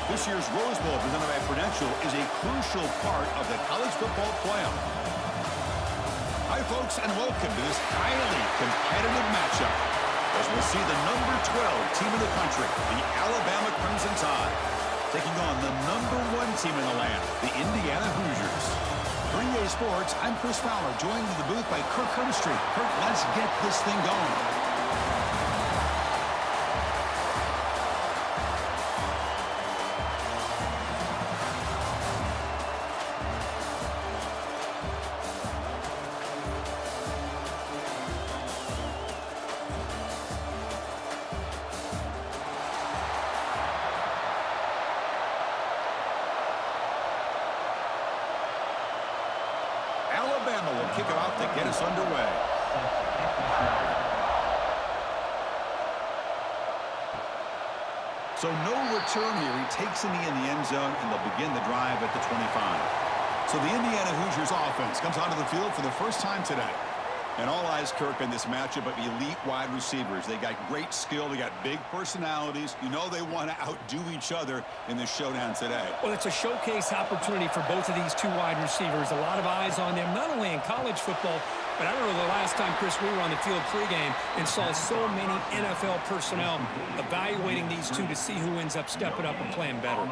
This year's Rose Bowl presented by Prudential is a crucial part of the college football playoff. Hi, folks, and welcome to this highly competitive matchup as we'll see the number 12 team in the country, the Alabama Crimson Tide, taking on the number 1 team in the land, the Indiana Hoosiers. For EA Sports, I'm Chris Fowler, joined in the booth by Kirk Hermstreet. Kirk, let's get this thing going. Alabama will kick it off to get us underway. So no return here. He takes a knee in the end zone, and they'll begin the drive at the 25. So the Indiana Hoosiers offense comes onto the field for the first time today. And all eyes, Kirk, in this matchup of elite wide receivers. They got great skill. They got big personalities. You know they want to outdo each other in this showdown today. Well, it's a showcase opportunity for both of these two wide receivers. A lot of eyes on them, not only in college football, but I remember the last time, Chris, we were on the field pregame and saw so many NFL personnel evaluating these two to see who ends up stepping up and playing better.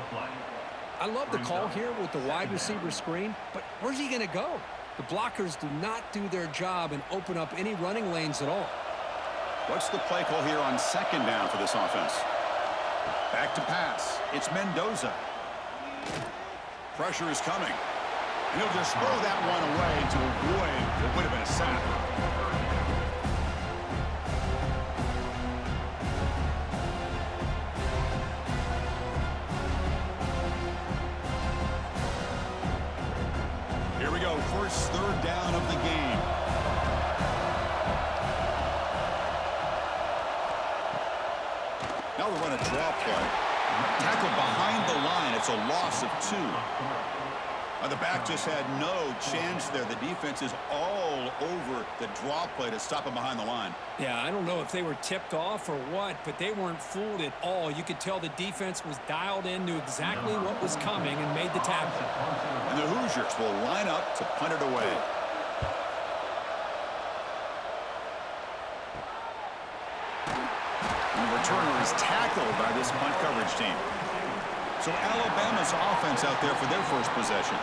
I love the call here with the wide receiver screen, but where's he going to go? The blockers do not do their job and open up any running lanes at all. What's the play call here on second down for this offense? Back to pass. It's Mendoza. Pressure is coming. And he'll just throw that one away to avoid what would have been a sack. Here we go, first third down of the game. Now we run a draw play. Tackle behind the line. It's a loss of 2. The back just had no chance there. The defense is all over the draw play to stop him behind the line. Yeah, I don't know if they were tipped off or what, but they weren't fooled at all. You could tell the defense was dialed in, knew exactly what was coming, and made the tackle. And the Hoosiers will line up to punt it away. And the returner is tackled by this punt coverage team. So Alabama's offense out there for their first possession.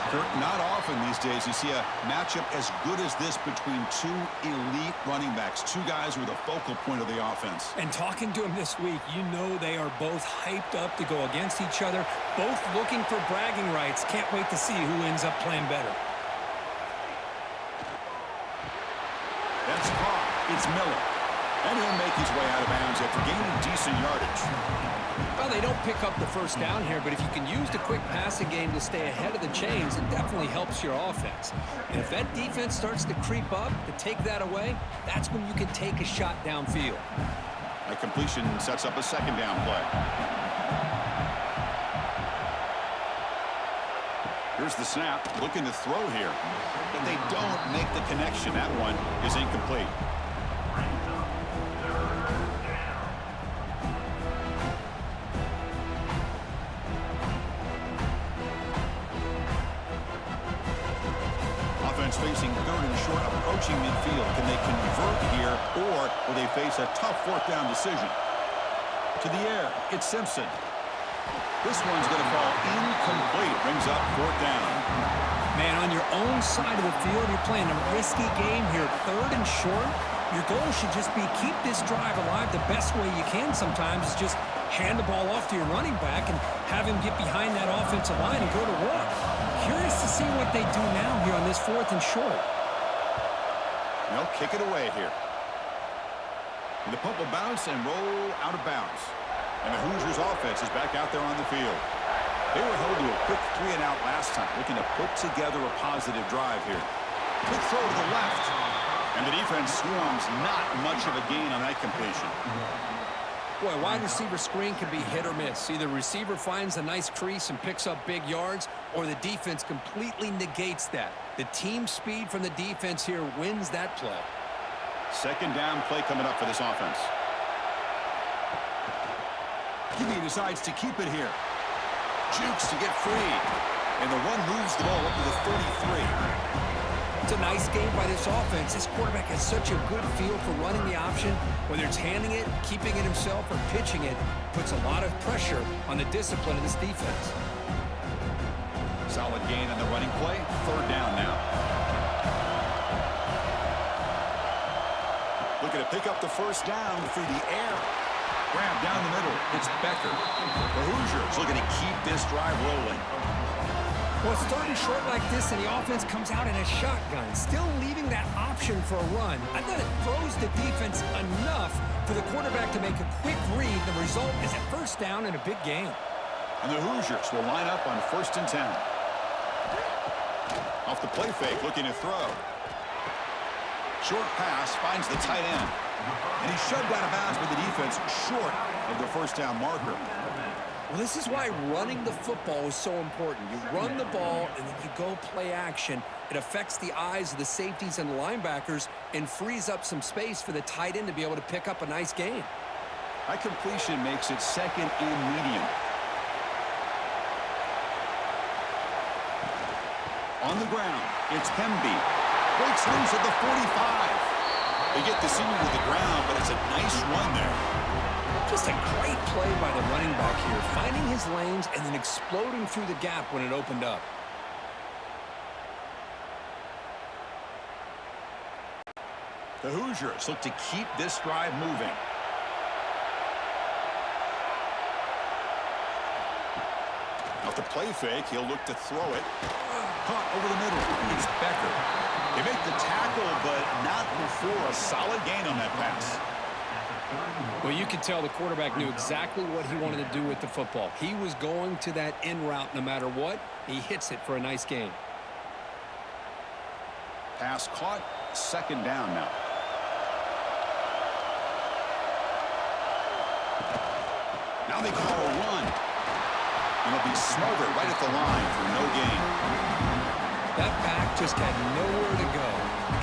Kirk, not often these days you see a matchup as good as this between two elite running backs, two guys who are the focal point of the offense. And talking to them this week, you know they are both hyped up to go against each other, both looking for bragging rights. Can't wait to see who ends up playing better. That's caught. It's Miller. And he'll make his way out of bounds after gaining decent yardage. Well, they don't pick up the first down here, but if you can use the quick passing game to stay ahead of the chains, it definitely helps your offense. And if that defense starts to creep up to take that away, that's when you can take a shot downfield. A completion sets up a second down play. Here's the snap, looking to throw here. But they don't make the connection. That one is incomplete. Facing third and short, approaching midfield. Can they convert here, or will they face a tough fourth down decision? To the air, it's Simpson. This one's going to fall incomplete. Brings up fourth down. Man, on your own side of the field, you're playing a risky game here. Third and short, your goal should just be keep this drive alive the best way you can sometimes is just hand the ball off to your running back and have him get behind that offensive line and go to work. Curious to see what they do now here on this fourth and short. They'll kick it away here. And the punt will bounce and roll out of bounds. And the Hoosiers offense is back out there on the field. They were held to a quick 3-and-out last time, looking to put together a positive drive here. Quick throw to the left. And the defense swarms. Not much of a gain on that completion. Boy, wide receiver screen can be hit or miss. Either receiver finds a nice crease and picks up big yards, or the defense completely negates that. The team speed from the defense here wins that play. Second down play coming up for this offense. He decides to keep it here. Jukes to get free. And the run moves the ball up to the 33. It's a nice game by this offense. This quarterback has such a good feel for running the option. Whether it's handing it, keeping it himself, or pitching it, puts a lot of pressure on the discipline of this defense. Solid gain on the running play. Third down now. Looking to pick up the first down through the air. Grab down the middle. It's Becker. The Hoosiers looking to keep this drive rolling. Well, it's third and short like this, and the offense comes out in a shotgun, still leaving that option for a run. I thought it throws the defense enough for the quarterback to make a quick read. The result is a first down and a big gain. And the Hoosiers will line up on 1st and 10. Off the play fake, looking to throw. Short pass finds the tight end. And he's shoved out of bounds with the defense short of the first down marker. Well, this is why running the football is so important. You run the ball, and then you go play action. It affects the eyes of the safeties and the linebackers and frees up some space for the tight end to be able to pick up a nice gain. That completion makes it 2nd and medium. On the ground, it's Pemby. Breaks loose at the 45. They get the senior to the ground, but it's a nice run there. Just a great play by the running back here, finding his lanes and then exploding through the gap when it opened up. The Hoosiers look to keep this drive moving. Off the play fake, he'll look to throw it. Caught over the middle. It's Becker. They make the tackle, but not before a solid gain on that pass. Well, you could tell the quarterback knew exactly what he wanted to do with the football. He was going to that in route no matter what. He hits it for a nice gain. Pass caught. 2nd down now. Now they call a run. And it'll be smothered right at the line for no gain. That back just had nowhere to go.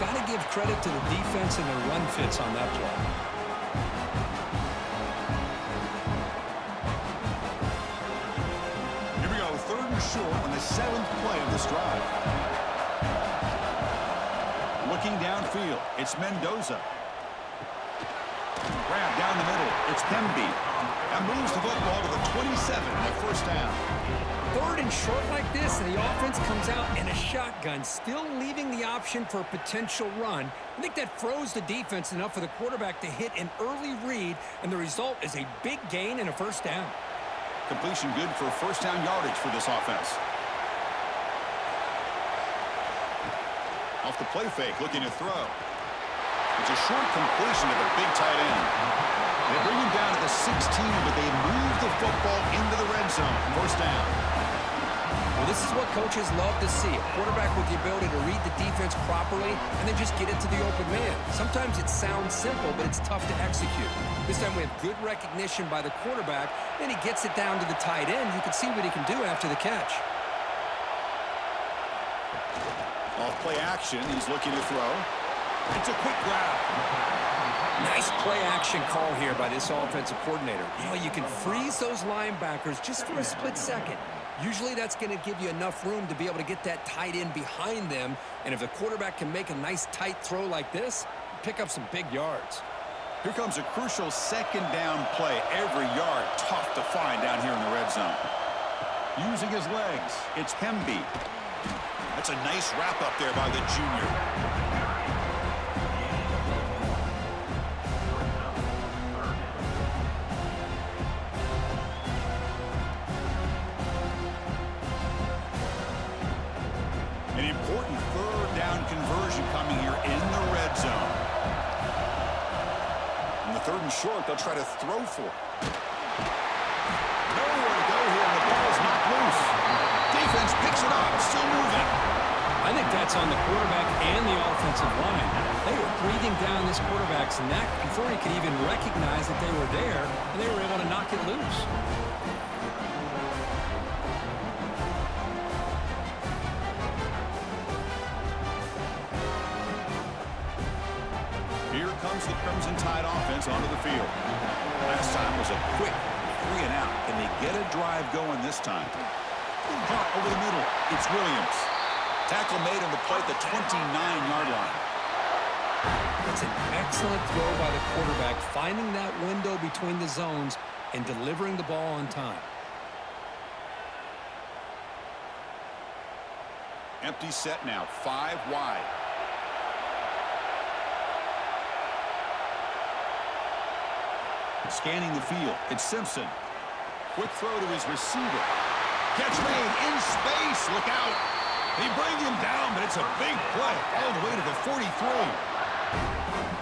Got to give credit to the defense and their run fits on that play. Here we go, 3rd and short on the 7th play of this drive. Looking downfield, it's Mendoza. Grab down the middle, it's Pemby. And moves the football to the 27 on the first down. 3rd and short like this, and the offense comes out in a shotgun, still leaving the option for a potential run. I think that froze the defense enough for the quarterback to hit an early read, and the result is a big gain and a first down. Completion good for first down yardage for this offense. Off the play fake, looking to throw. It's a short completion to the big tight end. They bring him down to the 16, but they move the football into the red zone. First down. Well, this is what coaches love to see. A quarterback with the ability to read the defense properly and then just get it to the open man. Sometimes it sounds simple, but it's tough to execute. This time we have good recognition by the quarterback, and he gets it down to the tight end. You can see what he can do after the catch. Off play action, he's looking to throw. It's a quick grab. Nice play action call here by this offensive coordinator. You know, you can freeze those linebackers just for a split second. Usually that's going to give you enough room to be able to get that tight end behind them. And if the quarterback can make a nice tight throw like this, pick up some big yards. Here comes a crucial 2nd down play. Every yard tough to find down here in the red zone. Using his legs, it's Pemby. That's a nice wrap up there by the junior. An important 3rd down conversion coming here in the red zone. In the 3rd and short, they'll try to throw for it. Nowhere to go here, and the ball's knocked loose. Defense picks it up, still moving. I think that's on the quarterback and the offensive line. They were breathing down this quarterback's neck before he could even recognize that they were there, and they were able to knock it loose. Here comes the Crimson Tide offense onto the field. Last time was a quick 3 and out. Can they get a drive going this time? Hart over the middle. It's Williams. Tackle made on the play at the 29-yard line. That's an excellent throw by the quarterback, finding that window between the zones and delivering the ball on time. Empty set now, 5 wide. Scanning the field, it's Simpson. Quick throw to his receiver. Catch made in space, look out. They bring him down, but it's a big play all the way to the 43.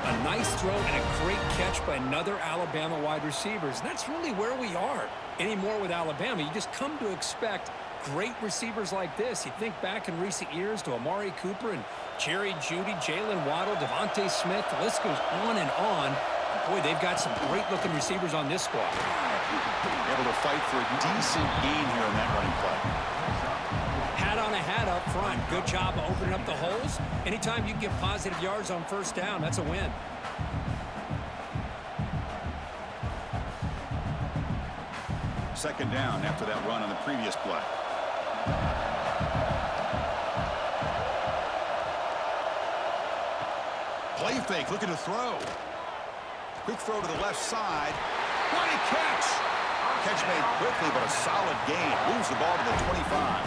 A nice throw and a great catch by another Alabama wide receivers. And that's really where we are anymore with Alabama. You just come to expect great receivers like this. You think back in recent years to Amari Cooper and Jerry Jeudy, Jalen Waddle, Devontae Smith. The list goes on and on. Boy, they've got some great-looking receivers on this squad. Able to fight for a decent gain here in that running play. Hat on a hat up front. Good job of opening up the holes. Anytime you can get positive yards on first down, that's a win. Second down after that run on the previous play. Play fake, looking to throw. Quick throw to the left side. What a catch! Catch made quickly, but a solid gain. Moves the ball to the 25.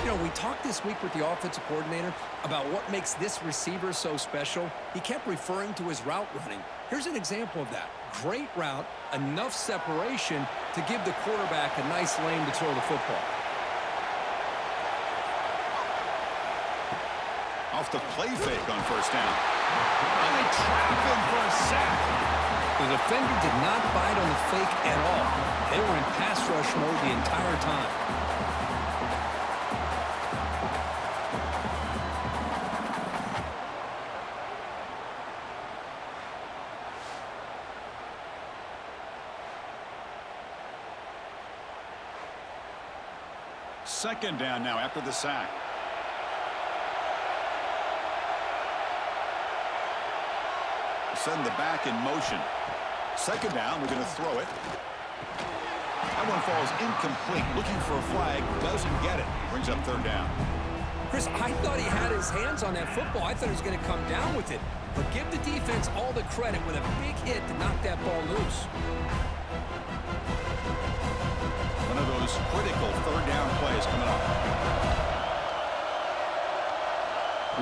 You know, we talked this week with the offensive coordinator about what makes this receiver so special. He kept referring to his route running. Here's an example of that. Great route, enough separation to give the quarterback a nice lane to throw the football. Off the play fake on first down. And they trap him for a sack. The defender did not bite on the fake at all. They were in pass rush mode the entire time. Second down now after the sack. Send the back in motion. Second down, we're going to throw it. That one falls incomplete. Looking for a flag, doesn't get it. Brings up third down. Chris, I thought he had his hands on that football. I thought he was going to come down with it. But give the defense all the credit with a big hit to knock that ball loose. One of those critical third down plays coming up.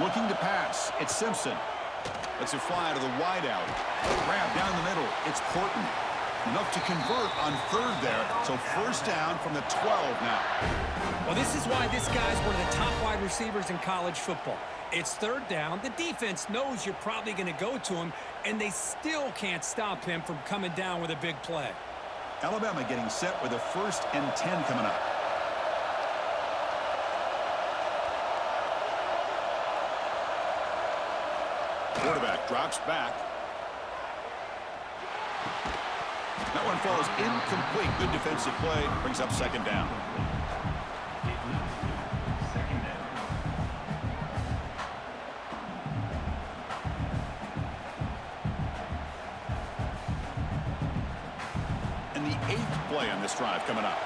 Looking to pass. It's Simpson. Lets it fly to the wideout. Grab down the middle. It's Porton. Enough to convert on third there. So first down from the 12 now. Well, this is why this guy's one of the top wide receivers in college football. It's third down. The defense knows you're probably going to go to him, and they still can't stop him from coming down with a big play. Alabama getting set with a 1st and 10 coming up. Quarterback drops back. That one falls incomplete. Good defensive play. Brings up second down. And the 8th play on this drive coming up.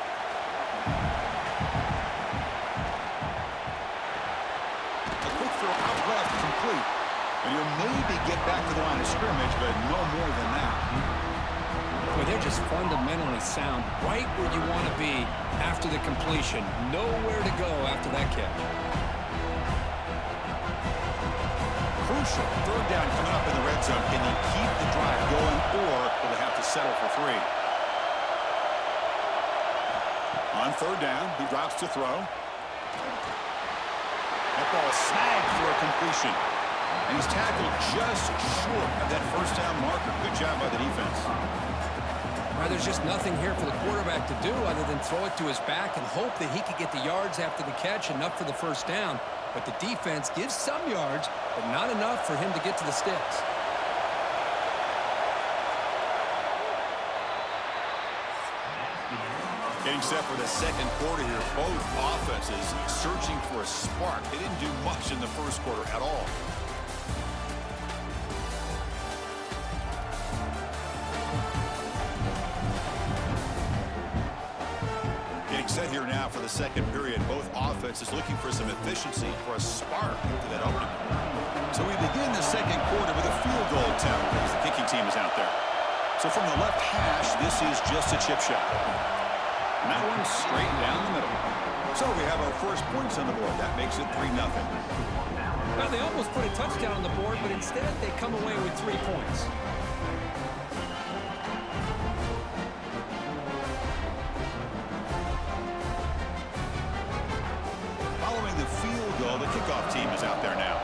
A quick throw out left, complete. And you'll maybe get back to the line of scrimmage, but no more than that. Well, they're just fundamentally sound, right where you want to be after the completion. Nowhere to go after that catch. Crucial third down coming up in the red zone. Can you keep the drive going, or will they have to settle for 3? On third down, he drops to throw. That ball snagged for a completion. And he's tackled just short of that first down marker. Good job by the defense. Well, there's just nothing here for the quarterback to do other than throw it to his back and hope that he could get the yards after the catch, enough for the first down. But the defense gives some yards, but not enough for him to get to the sticks. Getting set for the second quarter here. Both offenses searching for a spark. They didn't do much in the first quarter at all. Getting set here now for the second period. Both offenses looking for some efficiency, for a spark to that opening. So we begin the second quarter with a field goal attempt as the kicking team is out there. So from the left hash, this is just a chip shot. And that one's straight down the middle. So we have our first points on the board. That makes it 3-0. Well, they almost put a touchdown on the board, but instead they come away with 3 points. Following the field goal, the kickoff team is out there now.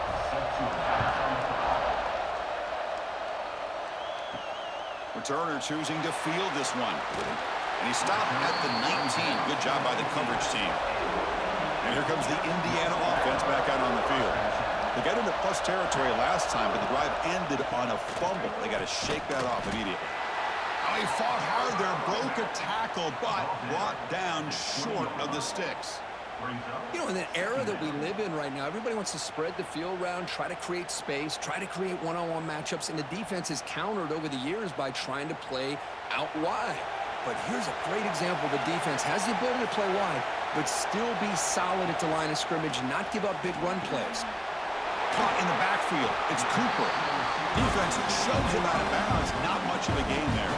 Returner choosing to field this one. And he stopped at the 19. Good job by the coverage team. And here comes the Indiana offense back out on the field. They got into plus territory last time, but the drive ended on a fumble. They got to shake that off immediately. Oh, he fought hard there, broke a tackle, but brought down short of the sticks. You know, in the era that we live in right now, everybody wants to spread the field around, try to create space, try to create one-on-one matchups, and the defense has countered over the years by trying to play out wide. But here's a great example. The defense has the ability to play wide, but still be solid at the line of scrimmage and not give up big run plays. Caught in the backfield. It's Cooper. Defense shoves him out of bounds. Not much of a gain there.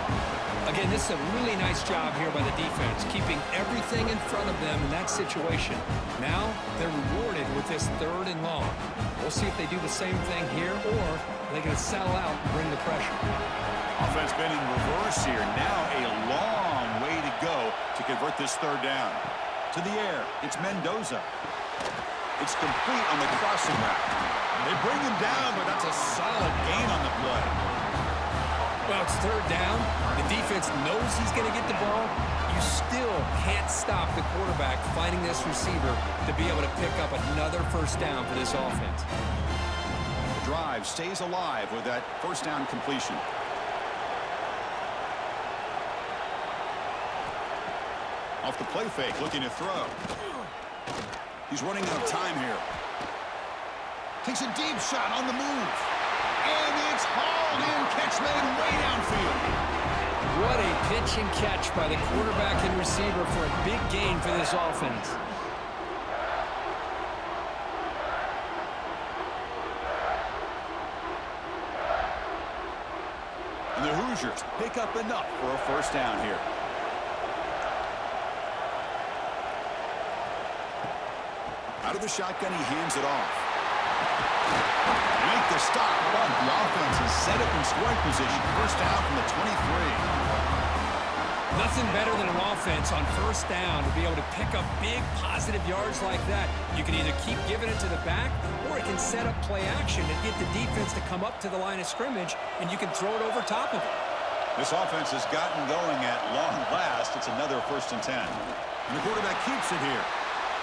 Again, this is a really nice job here by the defense, keeping everything in front of them in that situation. Now they're rewarded with this 3rd and long. We'll see if they do the same thing here, or they're going to settle out and bring the pressure. Offense been in reverse here. Now a long way to go to convert this 3rd down. To the air, it's Mendoza. It's complete on the crossing route. They bring him down, but that's a solid gain on the play. Well, it's 3rd down. The defense knows he's going to get the ball. You still can't stop the quarterback finding this receiver to be able to pick up another 1st down for this offense. The drive stays alive with that 1st down completion. Off the play fake, looking to throw. He's running out of time here. Takes a deep shot on the move. And it's hauled in, catch made way downfield. What a pitch and catch by the quarterback and receiver for a big gain for this offense. And the Hoosiers pick up enough for a 1st down here. Out of the shotgun, he hands it off. Make the stop, but the offense is set up in scoring position. 1st down from the 23. Nothing better than an offense on 1st down to be able to pick up big positive yards like that. You can either keep giving it to the back, or it can set up play action and get the defense to come up to the line of scrimmage, and you can throw it over top of it. This offense has gotten going at long last. It's another 1st and 10. And the quarterback keeps it here.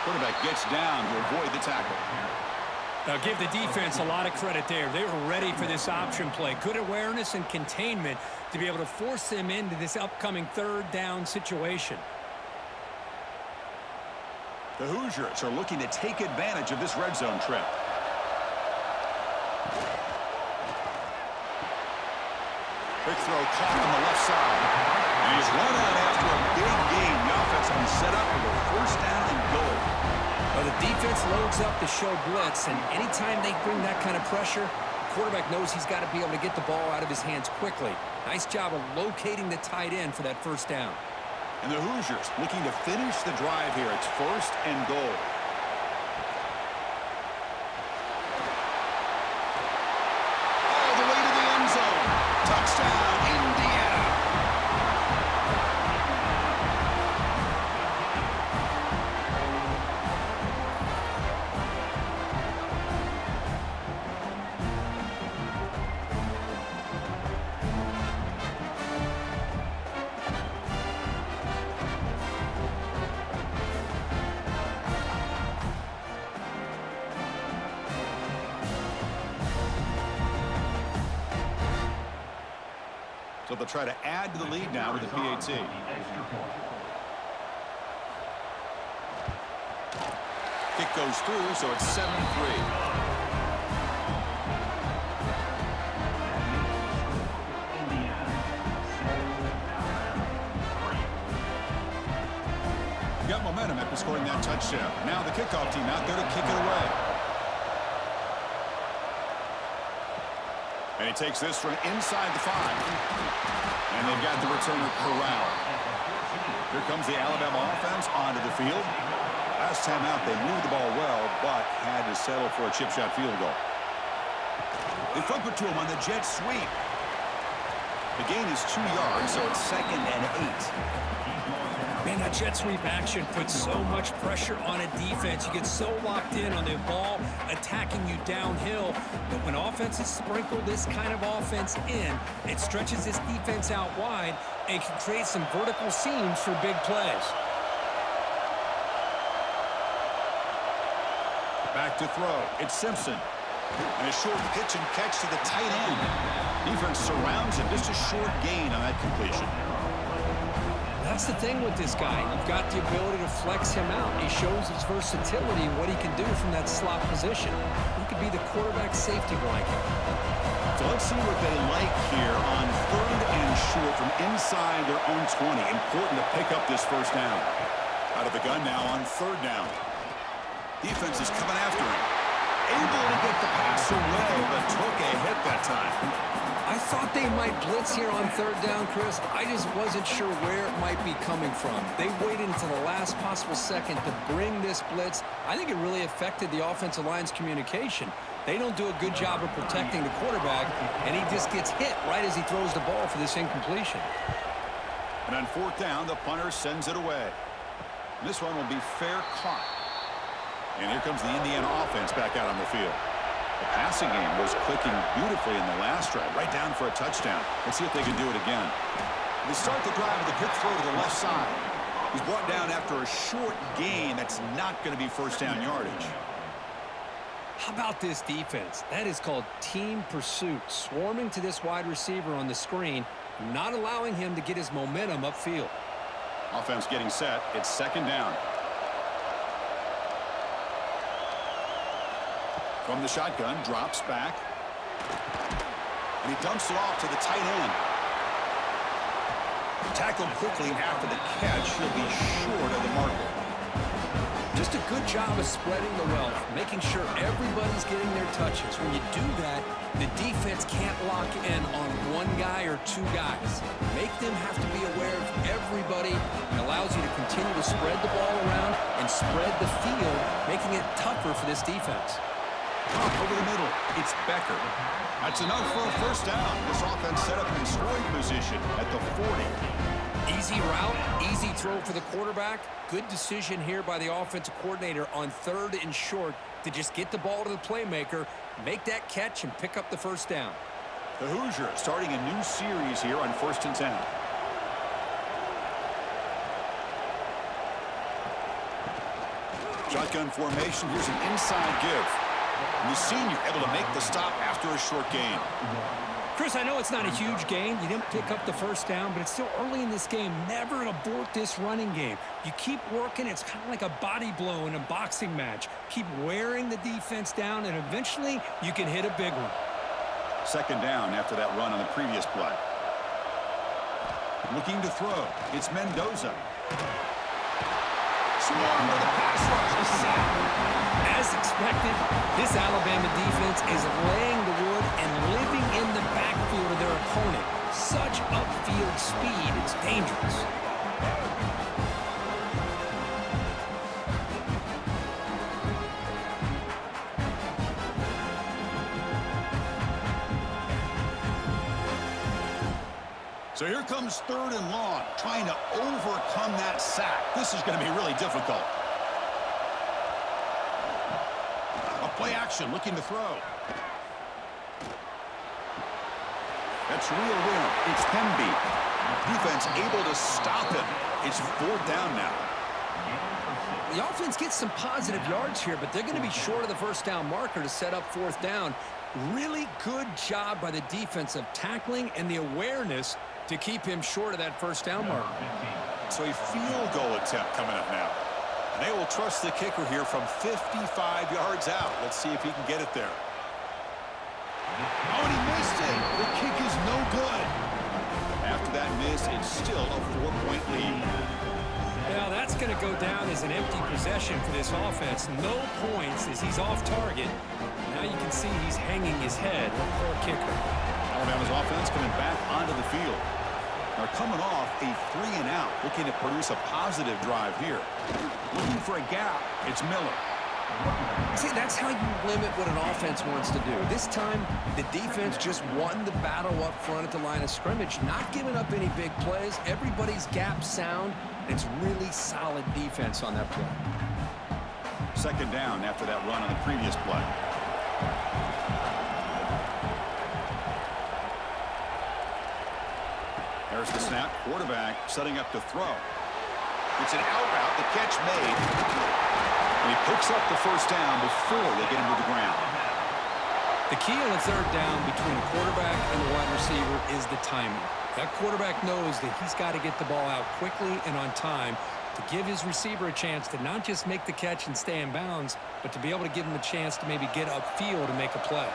Quarterback gets down to avoid the tackle. Now give the defense a lot of credit there. They were ready for this option play. Good awareness and containment to be able to force them into this upcoming 3rd down situation. The Hoosiers are looking to take advantage of this red zone trip. Quick throw caught on the left side. And he's run out after a big gain. The offense will be set up with a 1st down and goal. Well, the defense loads up to show blitz, and anytime they bring that kind of pressure, the quarterback knows he's got to be able to get the ball out of his hands quickly. Nice job of locating the tight end for that 1st down. And the Hoosiers looking to finish the drive here. It's 1st and goal. All the way to the end zone. Touchdown, Indiana. So they'll try to add to the lead now with the PAT. Kick goes through, so it's 7-3. Got momentum after scoring that touchdown. Now the kickoff team out there to kick it away. And he takes this from inside the 5. And they've got the returner corralled. Here comes the Alabama offense onto the field. Last time out, they moved the ball well, but had to settle for a chip shot field goal. They flip it to him on the jet sweep. The gain is 2 yards, so it's 2nd and 8. Man, that jet sweep action puts so much pressure on a defense. You get so locked in on the ball attacking you downhill. But when offenses sprinkle this kind of offense in, it stretches this defense out wide and can create some vertical seams for big plays. Back to throw. It's Simpson. And a short pitch and catch to the tight end. Defense surrounds him. Just a short gain on that completion. That's the thing with this guy. You've got the ability to flex him out. He shows his versatility and what he can do from that slot position. He could be the quarterback safety blanket. So let's see what they like here on 3rd and short from inside their own 20. Important to pick up this first down. Out of the gun now on 3rd down. Defense is coming after him. Able to get the pass away, but took a hit that time. I thought they might blitz here on 3rd down, Chris. I just wasn't sure where it might be coming from. They waited until the last possible second to bring this blitz. I think it really affected the offensive line's communication. They don't do a good job of protecting the quarterback, and he just gets hit right as he throws the ball for this incompletion. And on 4th down, the punter sends it away. This one will be fair caught. And here comes the Indiana offense back out on the field. The passing game was clicking beautifully in the last drive, right down for a touchdown. Let's see if they can do it again. They start the drive with a quick throw to the left side. He's brought down after a short gain that's not going to be first down yardage. How about this defense? That is called team pursuit. Swarming to this wide receiver on the screen, not allowing him to get his momentum upfield. Offense getting set. It's 2nd down. From the shotgun, drops back. And he dumps it off to the tight end. Tackled quickly after the catch. He'll be short of the marker. Just a good job of spreading the wealth, making sure everybody's getting their touches. When you do that, the defense can't lock in on one guy or 2 guys. Make them have to be aware of everybody. It allows you to continue to spread the ball around and spread the field, making it tougher for this defense. Up over the middle, it's Becker. That's enough for a first down. This offense set up in scoring position at the 40. Easy route, easy throw for the quarterback. Good decision here by the offensive coordinator on 3rd and short to just get the ball to the playmaker, make that catch, and pick up the first down. The Hoosiers starting a new series here on 1st and 10. Shotgun formation. Here's an inside give. And the senior able to make the stop after a short gain. Chris, I know it's not a huge gain. You didn't pick up the first down, but it's still early in this game. Never abort this running game. You keep working. It's kind of like a body blow in a boxing match. Keep wearing the defense down, and eventually you can hit a big one. 2nd down after that run on the previous play. Looking to throw. It's Mendoza. Swarm with the pass rush is sacked. As expected, this Alabama defense is laying the wood and living in the backfield of their opponent. Such upfield speed, it's dangerous. So here comes 3rd and long, trying to overcome that sack. This is going to be really difficult. Play action, looking to throw. That's real rim. It's Hemby. Defense able to stop him. It's 4th down now. The offense gets some positive yards here, but they're going to be short of the first down marker to set up 4th down. Really good job by the defense of tackling and the awareness to keep him short of that first down marker. So a field goal attempt coming up now. And they will trust the kicker here from 55 yards out. Let's see if he can get it there. Oh, and he missed it. The kick is no good. After that miss, it's still a 4-point lead. Well, that's going to go down is an empty possession for this offense. No points as he's off target. Now you can see he's hanging his head. Poor kicker. Alabama's offense coming back onto the field. They're coming off a 3-and-out, looking to produce a positive drive here. Looking for a gap, it's Miller. See, that's how you limit what an offense wants to do. This time, the defense just won the battle up front at the line of scrimmage, not giving up any big plays. Everybody's gap sound. It's really solid defense on that play. Second down after that run on the previous play. There's the snap. Quarterback setting up to throw. It's an out route. The catch made. And he picks up the first down before they get him to the ground. The key on a third down between the quarterback and the wide receiver is the timing. That quarterback knows that he's got to get the ball out quickly and on time to give his receiver a chance to not just make the catch and stay in bounds, but to be able to give him a chance to maybe get upfield and make a play.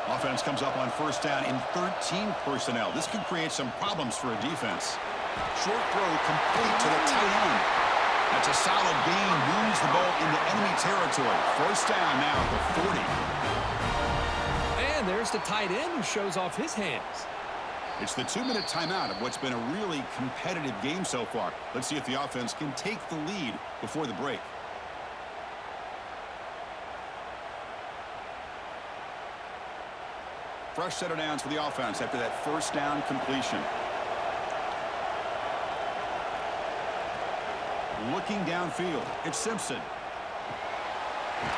Offense comes up on first down in 13 personnel. This could create some problems for a defense. Short throw complete to the tight end. That's a solid gain. Moves the ball into enemy territory. First down now at the 40. And there's the tight end who shows off his hands. It's the 2-minute timeout of what's been a really competitive game so far. Let's see if the offense can take the lead before the break. Fresh set of downs for the offense after that first down completion. Looking downfield, it's Simpson.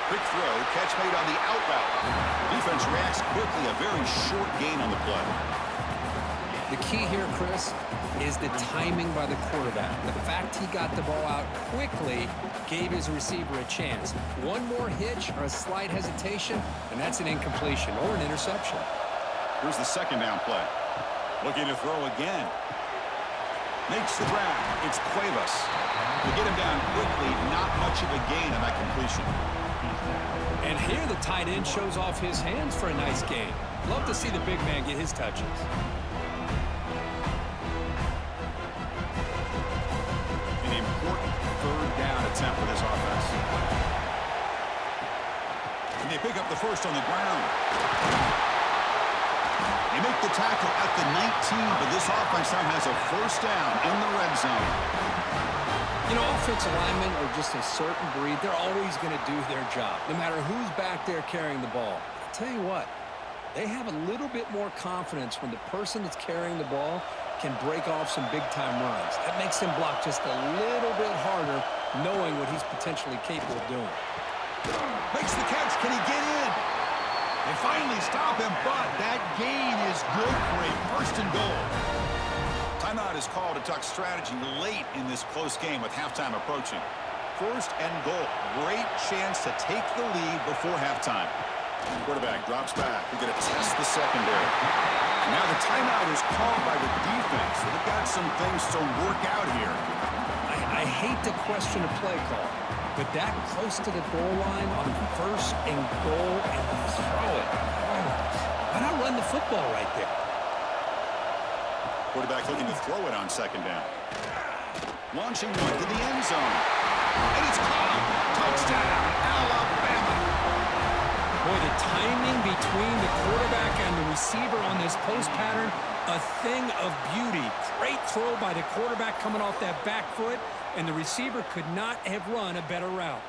Quick throw, catch made on the out route. Defense reacts quickly, a very short gain on the play. The key here, Chris, is the timing by the quarterback. The fact he got the ball out quickly gave his receiver a chance. One more hitch or a slight hesitation, and that's an incompletion or an interception. Here's the second down play. Looking to throw again. Makes the grab. It's Cuevas. To get him down quickly, not much of a gain on that completion. And here the tight end shows off his hands for a nice gain. Love to see the big man get his touches. An important third down attempt for this offense. And they pick up the first on the ground. They make the tackle at the 19, but this offense now has a first down in the red zone. You know, offensive linemen are just a certain breed. They're always going to do their job, no matter who's back there carrying the ball. I'll tell you what, they have a little bit more confidence when the person that's carrying the ball can break off some big-time runs. That makes them block just a little bit harder, knowing what he's potentially capable of doing. Makes the catch. Can he get in? They finally stop him, but that gain is good for a first and goal. Timeout is called to talk strategy late in this close game with halftime approaching. First and goal. Great chance to take the lead before halftime. Quarterback drops back. We're going to test the secondary. Now the timeout is called by the defense. They've got some things to work out here. I hate to question a play call, but that close to the goal line on first and goal and throw it. Why not run the football right there? Quarterback looking to throw it on second down. Launching one to the end zone. And it's caught. Touchdown, Alabama. Boy, the timing between the quarterback and the receiver on this post pattern, a thing of beauty. Great throw by the quarterback coming off that back foot, and the receiver could not have run a better route.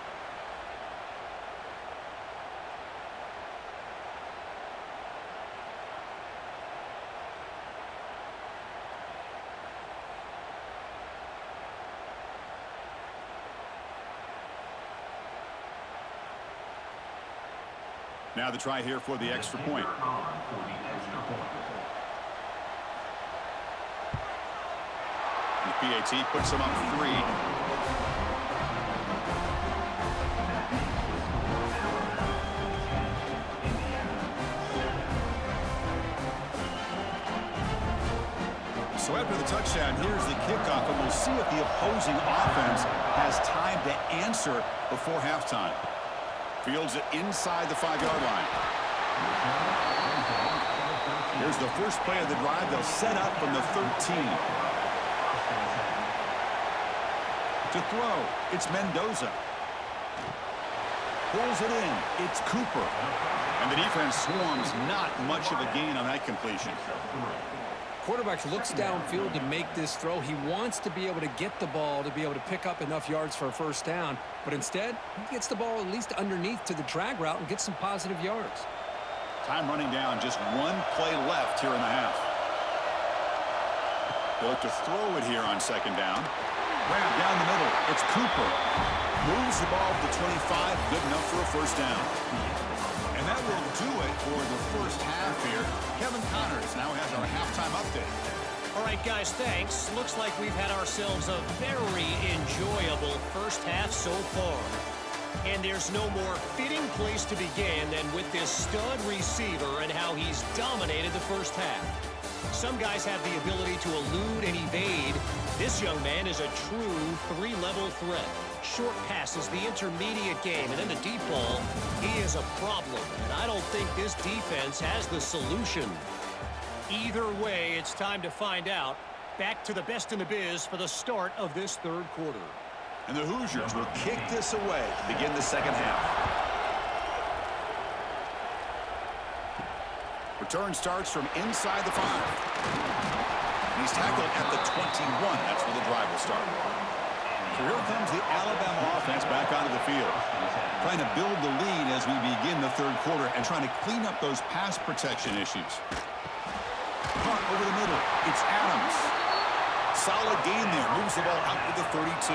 Now the try here for the extra point. The PAT puts them up 3. So after the touchdown, here's the kickoff, and we'll see if the opposing offense has time to answer before halftime. Fields it inside the 5-yard line. Here's the first play of the drive. They'll set up from the 13. To throw, it's Mendoza. Pulls it in, it's Cooper. And the defense swarms, not much of a gain on that completion. Quarterback looks downfield to make this throw. He wants to be able to get the ball to be able to pick up enough yards for a first down. But instead, he gets the ball at least underneath to the drag route and gets some positive yards. Time running down, just one play left here in the half. They'll look to throw it here on second down. Grab down the middle, it's Cooper. Moves the ball to the 25, good enough for a first down. And that will do it for the first half here. Kevin Connors now has our halftime update. All right, guys, thanks. Looks like we've had ourselves a very enjoyable first half so far. And there's no more fitting place to begin than with this stud receiver and how he's dominated the first half. Some guys have the ability to elude and evade. This young man is a true three-level threat. Short passes, the intermediate game, and then the deep ball. He is a problem, and I don't think this defense has the solution. Either way, it's time to find out. Back to the best in the biz for the start of this third quarter. And the Hoosiers will kick this away to begin the second half. Return starts from inside the 5. And he's tackled at the 21. That's where the drive will start. So here comes the Alabama offense back onto the field. Trying to build the lead as we begin the third quarter and trying to clean up those pass protection issues. Punt over the middle. It's Adams. Solid gain there. Moves the ball out to the 32.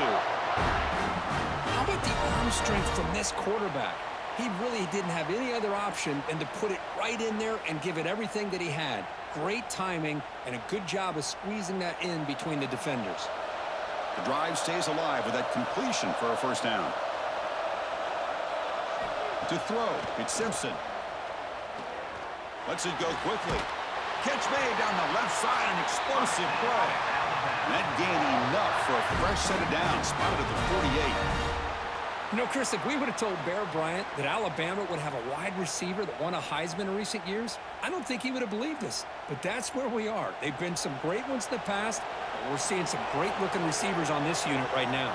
How about the arm strength from this quarterback? He really didn't have any other option than to put it right in there and give it everything that he had. Great timing and a good job of squeezing that in between the defenders. The drive stays alive with that completion for a first down. To throw, it's Simpson. Lets it go quickly. Catch made down the left side, an explosive play. And that gained enough for a fresh set of downs, spotted at the 48. You know, Chris, if we would have told Bear Bryant that Alabama would have a wide receiver that won a Heisman in recent years, I don't think he would have believed us. But that's where we are. They've been some great ones in the past, but we're seeing some great-looking receivers on this unit right now.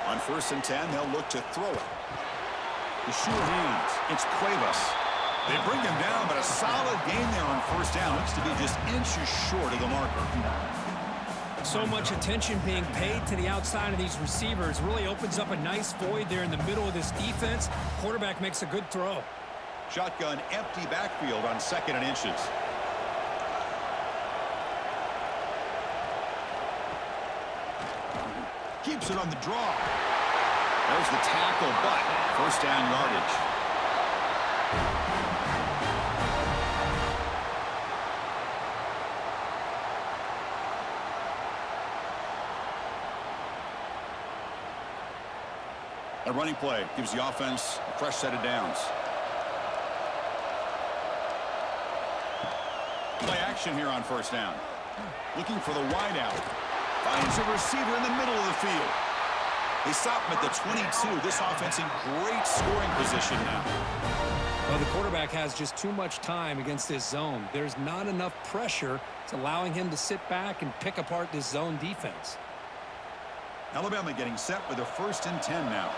On 1st and 10, they'll look to throw it. The sure hands, it's Cuevas. They bring him down, but a solid gain there on first down. Looks to be just inches short of the marker. So much attention being paid to the outside of these receivers really opens up a nice void there in the middle of this defense. Quarterback makes a good throw. Shotgun, empty backfield on 2nd and inches. Keeps it on the draw. There's the tackle, but first down yardage. A running play gives the offense a fresh set of downs. Play action here on first down. Looking for the wideout. Finds a receiver in the middle of the field. They stop him at the 22. This offense in great scoring position now. Well, the quarterback has just too much time against this zone. There's not enough pressure. It's allowing him to sit back and pick apart this zone defense. Alabama getting set with a 1st and 10 now.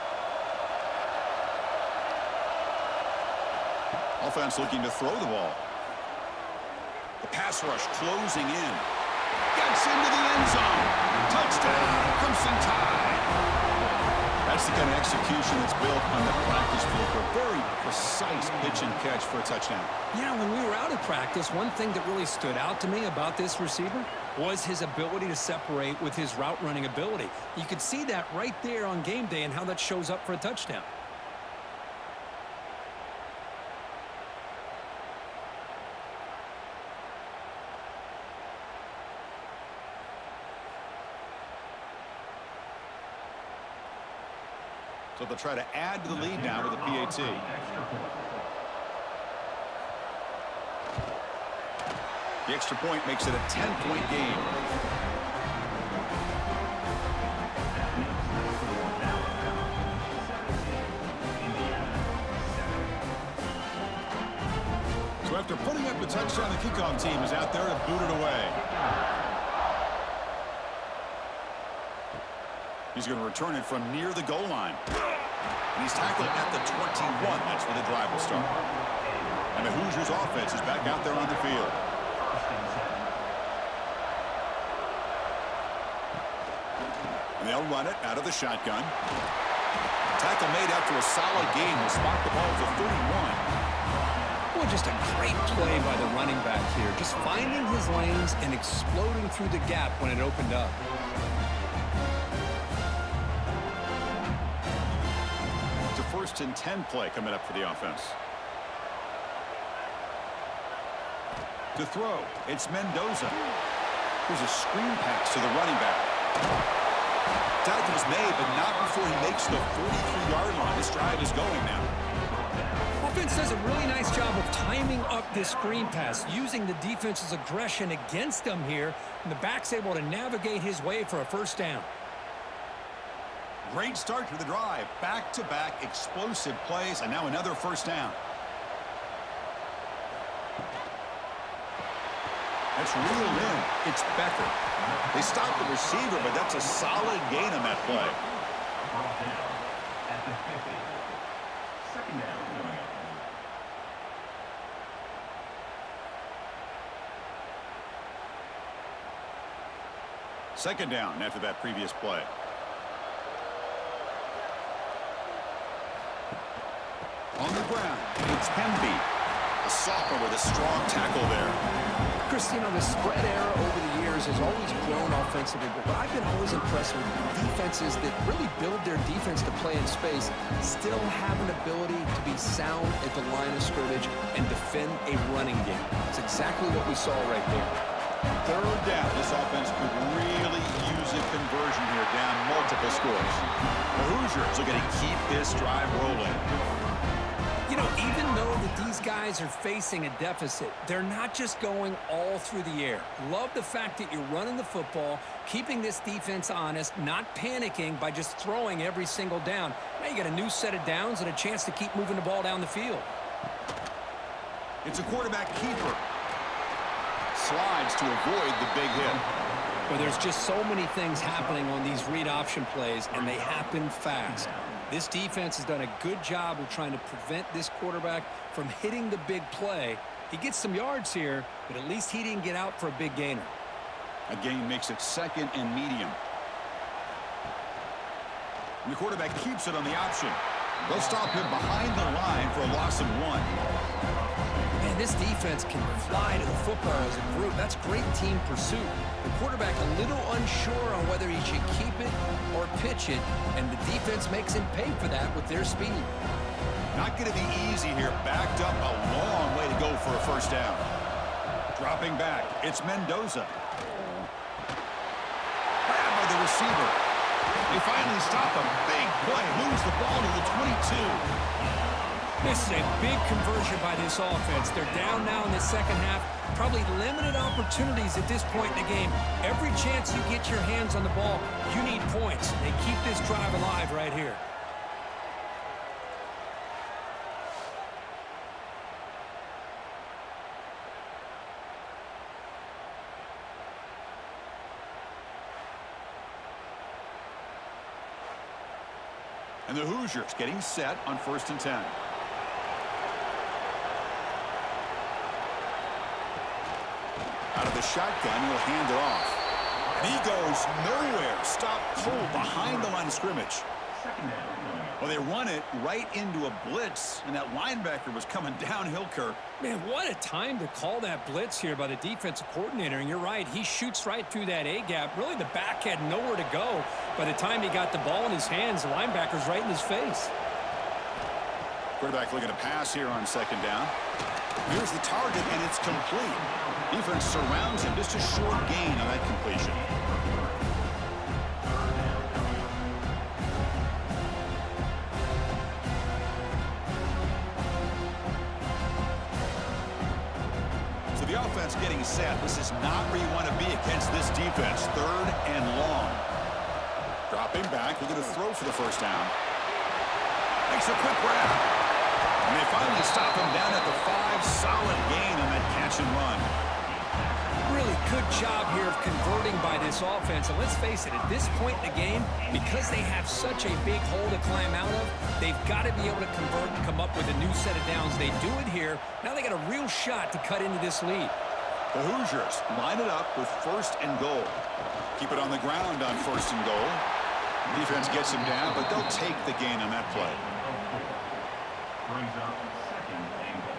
Offense looking to throw the ball. The pass rush closing in. Gets into the end zone. Touchdown, Crimson Tide. That's the kind of execution that's built on the practice field for a very precise pitch and catch for a touchdown. Yeah, when we were out of practice, one thing that really stood out to me about this receiver was his ability to separate with his route running ability. You could see that right there on game day and how that shows up for a touchdown. So they'll try to add to the lead now with a PAT. The extra point makes it a 10-point game. So after putting up the touchdown, the kickoff team is out there to boot it away. He's going to return it from near the goal line. And he's tackled at the 21. That's where the drive will start. And the Hoosiers offense is back out there on the field. And they'll run it out of the shotgun. Tackle made after a solid gain. Will spot the ball at the 31. Well, just a great play by the running back here. Just finding his lanes and exploding through the gap when it opened up. It's a 1st and 10 play coming up for the offense. To throw, it's Mendoza. Here's a screen pass to the running back. Tackle was made, but not before he makes the 43-yard line. This drive is going now. Offense does a really nice job of timing up this screen pass, using the defense's aggression against him here, and the back's able to navigate his way for a 1st down. Great start to the drive. Back-to-back explosive plays, and now another 1st down. That's reeled in. It's Becker. They stopped the receiver, but that's a solid gain on that play. At the 50. 2nd down. Second down after that previous play. On the ground, it's Hemby. A sophomore with a strong tackle there. Christine, the spread era over the years has always grown offensively, but what I've been always impressed with defenses that really build their defense to play in space still have an ability to be sound at the line of scrimmage and defend a running game. It's exactly what we saw right there. 3rd down. This offense could really use a conversion here, down multiple scores. The Hoosiers are going to keep this drive rolling. You know, even though that these guys are facing a deficit, they're not just going all through the air. Love the fact that you're running the football, keeping this defense honest, not panicking by just throwing every single down. Now you got a new set of downs and a chance to keep moving the ball down the field. It's a quarterback keeper. Slides to avoid the big hit. Well, there's just so many things happening on these read option plays, and they happen fast. This defense has done a good job of trying to prevent this quarterback from hitting the big play. He gets some yards here, but at least he didn't get out for a big gainer. A gain makes it 2nd and medium. And the quarterback keeps it on the option. They'll stop him behind the line for a loss of 1. Man, this defense can fly to the football as a group. That's great team pursuit. The quarterback a little unsure on whether he should keep it or pitch it, and the defense makes him pay for that with their speed. Not going to be easy here. Backed up a long way to go for a 1st down. Dropping back, it's Mendoza. Grabbed by the receiver. They finally stop him. Big play. Moves the ball to the 22. This is a big conversion by this offense. They're down now in the 2nd half. Probably limited opportunities at this point in the game. Every chance you get your hands on the ball, you need points. They keep this drive alive right here. And the Hoosiers getting set on 1st and 10. Out of the shotgun, he'll hand it off. And he goes nowhere. Stop cold behind the line of scrimmage. Well, they run it right into a blitz, and that linebacker was coming downhill, Kirk. Man, what a time to call that blitz here by the defensive coordinator. And you're right, he shoots right through that A-gap. Really, the back had nowhere to go. By the time he got the ball in his hands, the linebacker's right in his face. Quarterback looking to pass here on 2nd down. Here's the target, and it's complete. Defense surrounds him. Just a short gain on that completion. So the offense getting set. This is not where you want to be against this defense. 3rd and long. Dropping back. Looking to throw for the 1st down. Makes a quick grab. And they finally stop him down at the 5. Solid gain on that catch and run. really good job here of converting by this offense. And let's face it, at this point in the game, because they have such a big hole to climb out of, they've got to be able to convert and come up with a new set of downs. They do it here. Now they got a real shot to cut into this lead. The Hoosiers line it up with 1st and goal. Keep it on the ground on 1st and goal. Defense gets them down, but they'll take the gain on that play. Brings up 2nd and goal.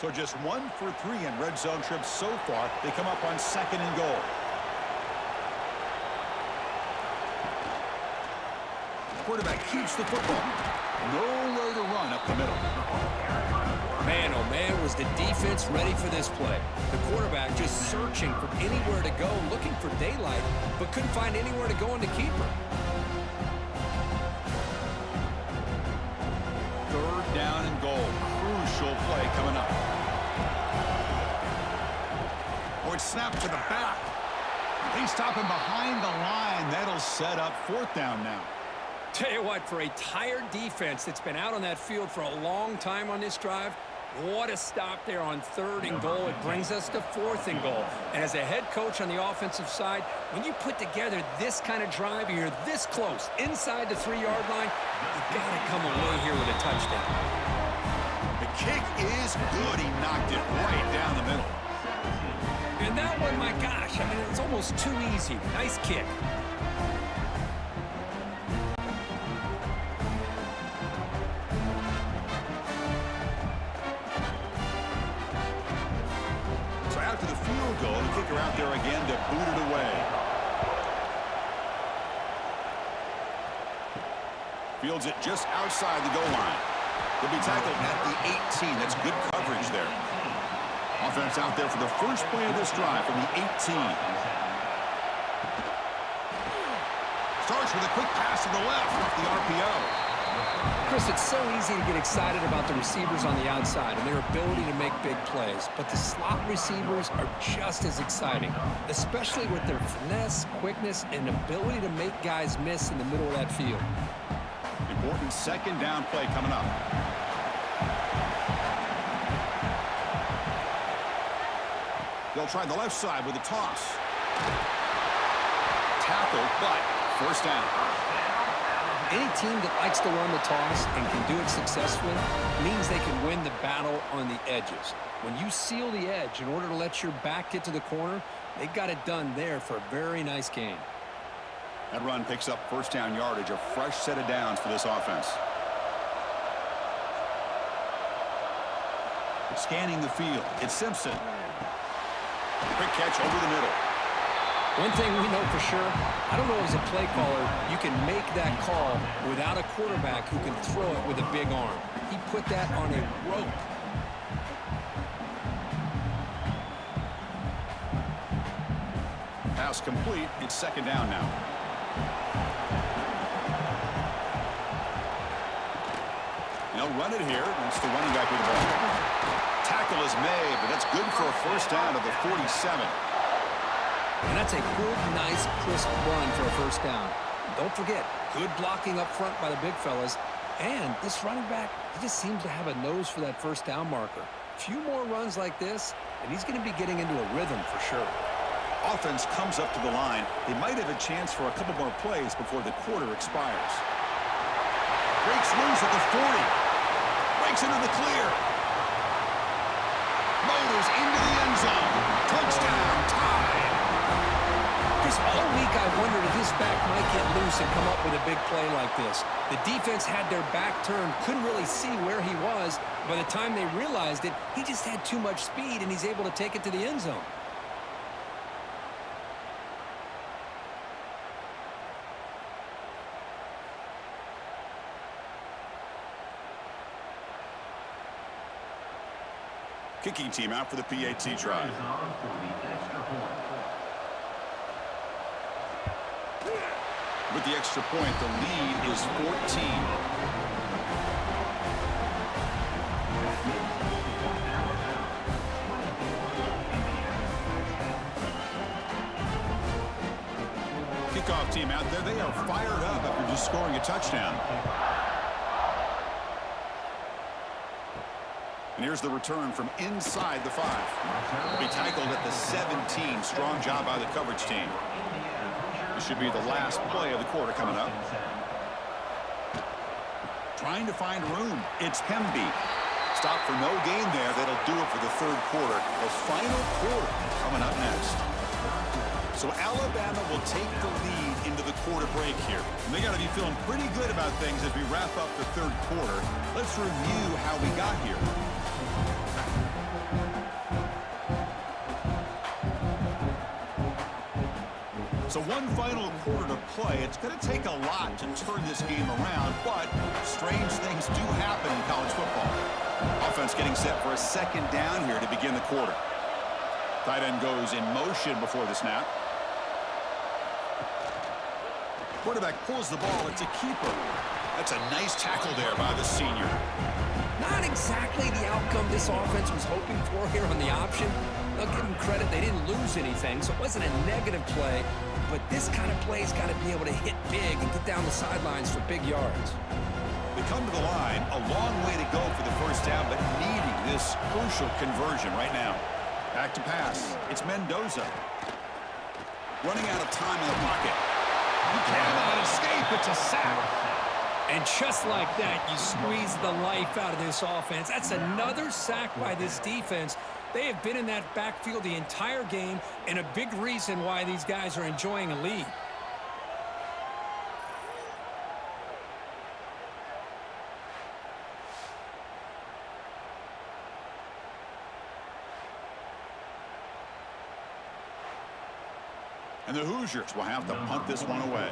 So just 1 for 3 in red zone trips so far. They come up on 2nd and goal. Quarterback keeps the football. Nowhere to run up the middle. Man, oh man, was the defense ready for this play. The quarterback just searching for anywhere to go, looking for daylight, but couldn't find anywhere to go in the keeper. 3rd down and goal. Crucial play coming up. Oh, it's snapped to the back. They stop him behind the line. That'll set up 4th down now. Tell you what, for a tired defense that's been out on that field for a long time on this drive, what a stop there on 3rd and goal. It brings us to 4th and goal. And as a head coach on the offensive side, when you put together this kind of drive and you're this close inside the 3-yard line, you got to come away here with a touchdown. The kick is good. He knocked it right down the middle. And that one, my gosh, I mean, it's almost too easy. Nice kick. The kicker out there again to boot it away. Fields it just outside the goal line. He'll be tackled at the 18. That's good coverage there. Offense out there for the first play of this drive from the 18. Starts with a quick pass to the left off the RPO. Chris, it's so easy to get excited about the receivers on the outside and their ability to make big plays, but the slot receivers are just as exciting, especially with their finesse, quickness, and ability to make guys miss in the middle of that field. Important 2nd down play coming up. They'll try the left side with a toss. Tackle, but 1st down. Any team that likes to run the toss and can do it successfully means they can win the battle on the edges. When you seal the edge in order to let your back get to the corner, they got it done there for a very nice gain. That run picks up 1st down yardage, a fresh set of downs for this offense. Scanning the field, it's Simpson. Quick catch over the middle. One thing we know for sure, I don't know as a play caller, you can make that call without a quarterback who can throw it with a big arm. He put that on a rope. Pass complete. It's 2nd down now. They'll run it here. That's the running back with the ball. Tackle is made, but that's good for a 1st down to the 47. And that's a good, nice, crisp run for a 1st down. Don't forget, good blocking up front by the big fellas. And this running back, he just seems to have a nose for that 1st down marker. A few more runs like this, and he's going to be getting into a rhythm for sure. Offense comes up to the line. They might have a chance for a couple more plays before the quarter expires. Breaks loose at the 40. Breaks into the clear. Motors into the end zone. Touchdown, tied. All week I wondered if this back might get loose and come up with a big play like this. The defense had their back turned, couldn't really see where he was. By the time they realized it, he just had too much speed, and he's able to take it to the end zone. Kicking team out for the PAT try. With the extra point, the lead is 14. Kickoff team out there, they are fired up after just scoring a touchdown. And here's the return from inside the 5. Will be tackled at the 17. Strong job by the coverage team. This should be the last play of the quarter coming up. Trying to find room. It's Hemby. Stop for no gain there. That'll do it for the third quarter. The final quarter coming up next. So Alabama will take the lead into the quarter break here. And they got to be feeling pretty good about things as we wrap up the third quarter. Let's review how we got here. So one final quarter to play. It's going to take a lot to turn this game around, but strange things do happen in college football. Offense getting set for a second down here to begin the quarter. Tight end goes in motion before the snap. Quarterback pulls the ball. It's a keeper. That's a nice tackle there by the senior. Not exactly the outcome this offense was hoping for here on the option. I'll give them credit. They didn't lose anything, so it wasn't a negative play. But this kind of play's got to be able to hit big and get down the sidelines for big yards. They come to the line. A long way to go for the first down, but needing this crucial conversion right now. Back to pass. It's Mendoza. Running out of time in the pocket. He cannot escape. It's a sack. And just like that, you squeeze the life out of this offense. That's another sack by this defense. They have been in that backfield the entire game, and a big reason why these guys are enjoying a lead. And the Hoosiers will have to punt this one away.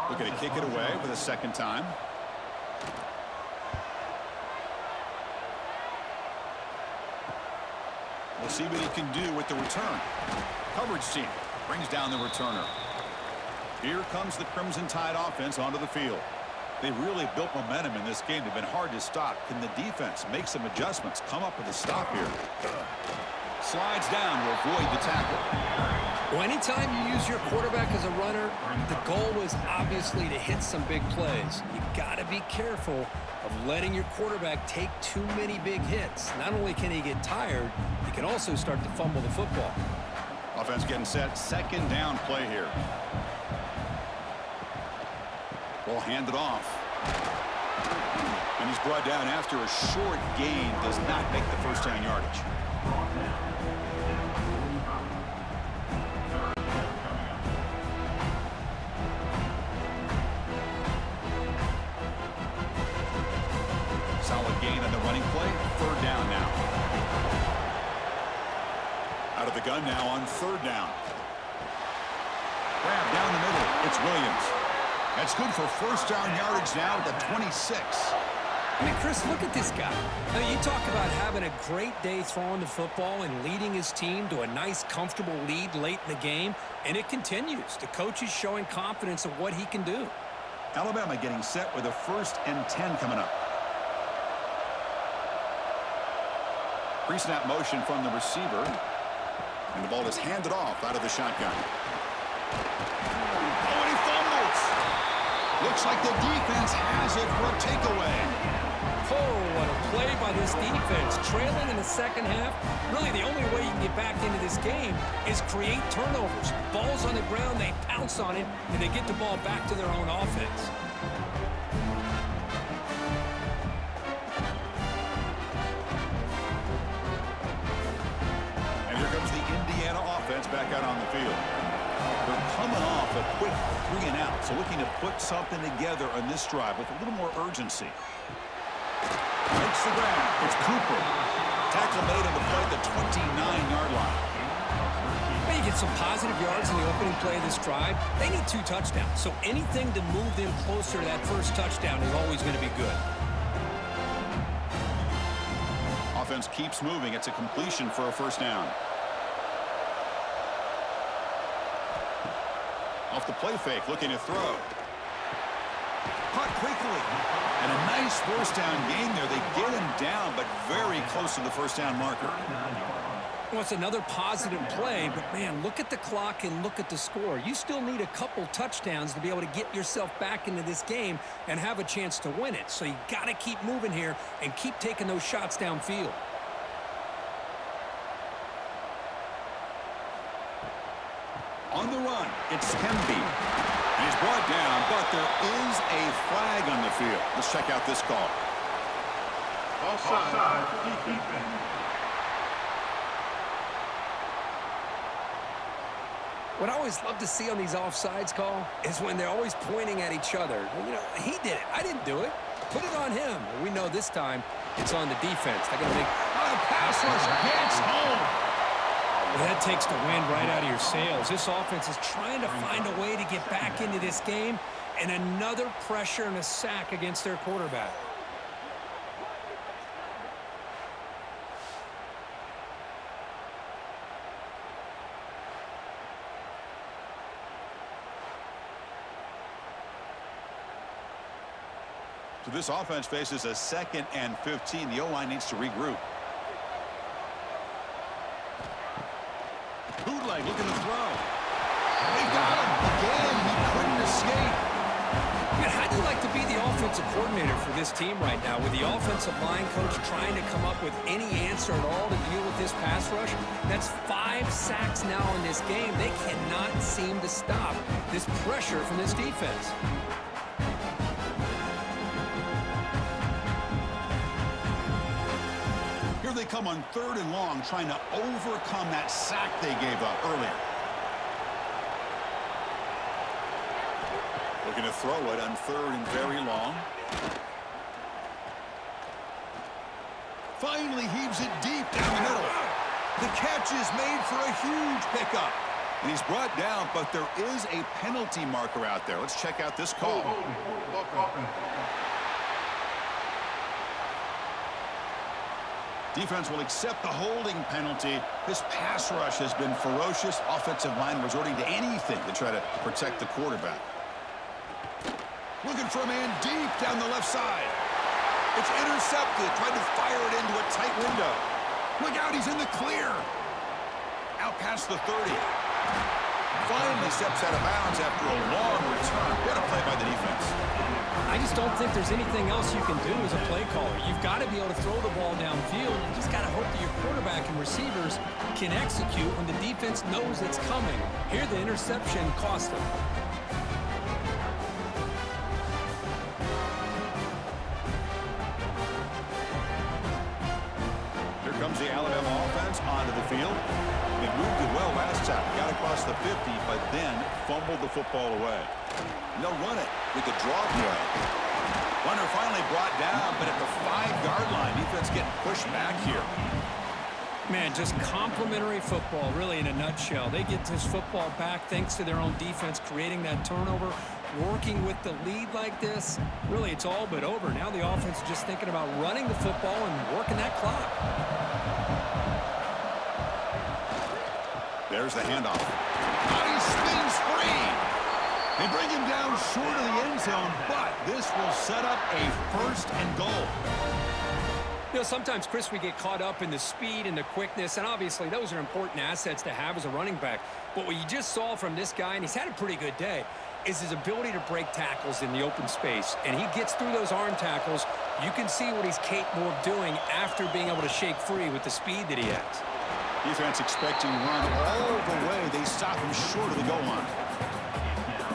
Looking to kick it away for the second time. We'll see what he can do with the return. Coverage team brings down the returner. Here comes the Crimson Tide offense onto the field. They've really built momentum in this game. They've been hard to stop. Can the defense make some adjustments? Come up with a stop here. Slides down to avoid the tackle. Well, anytime you use your quarterback as a runner, the goal is obviously to hit some big plays. You got to be careful of letting your quarterback take too many big hits. Not only can he get tired, he can also start to fumble the football. Offense getting set. Second down play here. Ball handed off. And he's brought down after a short gain. Does not make the first down yardage. Solid gain on the running play. Third down now. Out of the gun now on third down. Grab down the middle. It's Williams. That's good for first down yardage now at the 26. I mean, Chris, look at this guy. Now, you talk about having a great day throwing the football and leading his team to a nice, comfortable lead late in the game, and it continues. The coach is showing confidence of what he can do. Alabama getting set with a 1st and 10 coming up. Pre-snap motion from the receiver. And the ball is handed off out of the shotgun. Oh, and he fumbles. Looks like the defense has it for a takeaway. Oh, what a play by this defense. Trailing in the second half, really the only way you can get back into this game is create turnovers. Ball's on the ground, they pounce on it, and they get the ball back to their own offense. And here comes the Indiana offense back out on the field. They're coming off a quick 3 and out, so looking to put something together on this drive with a little more urgency. Makes the grab. It's Cooper. Tackle made on the play at the 29-yard line. Well, you get some positive yards in the opening play of this drive. They need 2 touchdowns, so anything to move them closer to that first touchdown is always going to be good. Offense keeps moving. It's a completion for a first down. Off the play fake, looking to throw. Caught quickly. And a nice first down gain there. They get him down, but very close to the first down marker. Well, it's another positive play, but, man, look at the clock and look at the score. You still need a couple touchdowns to be able to get yourself back into this game and have a chance to win it. So you got to keep moving here and keep taking those shots downfield. On the run, it's Hemby. And he's brought down, but there is a flag on the field. Let's check out this call. Offside. Defense. What I always love to see on these offsides call is when they're always pointing at each other. You know, he did it. I didn't do it. Put it on him. We know this time it's on the defense. They're going to make The pass rush gets home. Well, that takes the wind right out of your sails. This offense is trying to find a way to get back into this game, and another pressure and a sack against their quarterback. So this offense faces a 2nd and 15. The O-line needs to regroup. Bootleg looking to throw. They got him. Again, he couldn't escape. Man, how do you like to be the offensive coordinator for this team right now with the offensive line coach trying to come up with any answer at all to deal with this pass rush? That's 5 sacks now in this game. They cannot seem to stop this pressure from this defense. Here they come on 3rd and long, trying to overcome that sack they gave up earlier. Looking to throw it on 3rd and very long. Finally heaves it deep down the middle. The catch is made for a huge pickup. And he's brought down, but there is a penalty marker out there. Let's check out this call. Defense will accept the holding penalty. This pass rush has been ferocious. Offensive line resorting to anything to try to protect the quarterback. Looking for a man deep down the left side. It's intercepted. Tried to fire it into a tight window. Look out, he's in the clear. Out past the 30. Finally steps out of bounds after a long return. What a play by the defense. I just don't think there's anything else you can do as a play caller. You've got to be able to throw the ball downfield. You just got to hope that your quarterback and receivers can execute when the defense knows it's coming. Here, the interception cost them. Here comes the Alabama offense onto the field. They moved it well last time. Got across the 50, but then fumbled the football away. And they'll run it with the draw play. Runner finally brought down, but at the 5-yard line, defense getting pushed back here. Man, just complimentary football, really, in a nutshell. They get this football back thanks to their own defense, creating that turnover, working with the lead like this. Really, it's all but over. Now the offense is just thinking about running the football and working that clock. There's the handoff. He spins free. They bring him down short of the end zone, but this will set up a 1st and goal. You know, sometimes, Chris, we get caught up in the speed and the quickness, and obviously those are important assets to have as a running back. But what you just saw from this guy, and he's had a pretty good day, is his ability to break tackles in the open space. And he gets through those arm tackles. You can see what he's capable of doing after being able to shake free with the speed that he has. Defense expecting run all the way. They stop him short of the goal line.